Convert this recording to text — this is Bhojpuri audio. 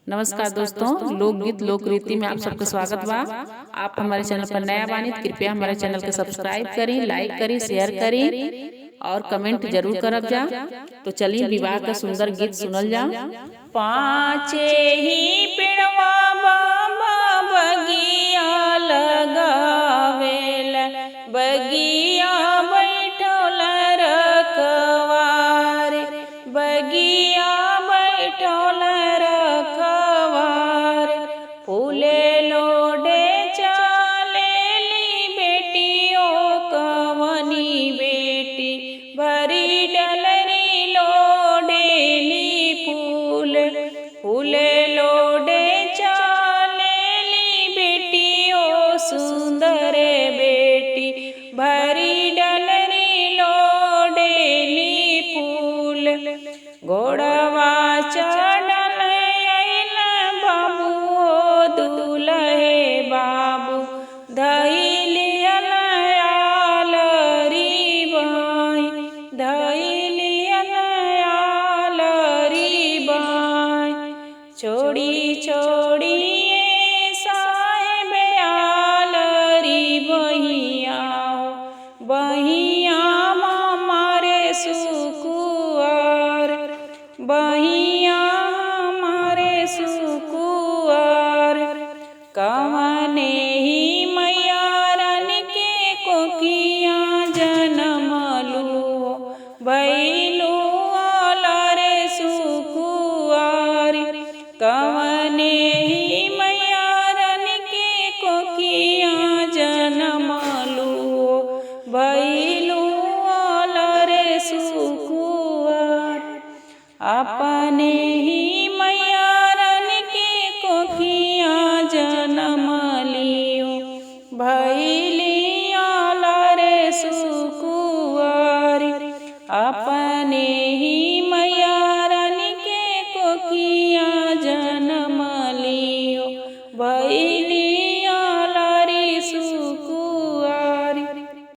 नमस्कार दोस्तों, लोकगीत लोक रीति में आप सबका स्वागत बा। आप हमारे चैनल पर नया बानी तो कृपया हमारे चैनल के सब्सक्राइब करें, लाइक करें, शेयर करें और कमेंट जरूर करब जा। तो चलिए विवाह का सुंदर गीत सुनल जा। पाँचे ही पिड़वा बाबा बगिया लगावेल, बगिया बैठल रखवार, बगिया बैठल रखवार। फूले लोडे चलेली बेटियों कवनी बेटी, भरी डलरी लोडेली फूल, फूले लोडे चलेली बेटियों सुंदर बेटी, भरी डलरी लोडेली फूल। घोड़वा चढ़ल अइल बाबू दूल्हे बाबू, धइलियल आलरी बाई, धइलियल आलरी बाई। छोड़ी छोड़िए साहेब आलरी बहिया, बहिया मारे सुकुआर, बहिया मारे सुकुआर। कवने ही मैयारन के कोकिया जनमलू, भैलू आलरे सुकुआर। कवने ही मैयारन के कोकिया जनमलू, भैलू आलरे सुकुआर। अपने ही मैयारन के कोकिया जनमलियो, भैली आलरे सुकुआर। अपने ही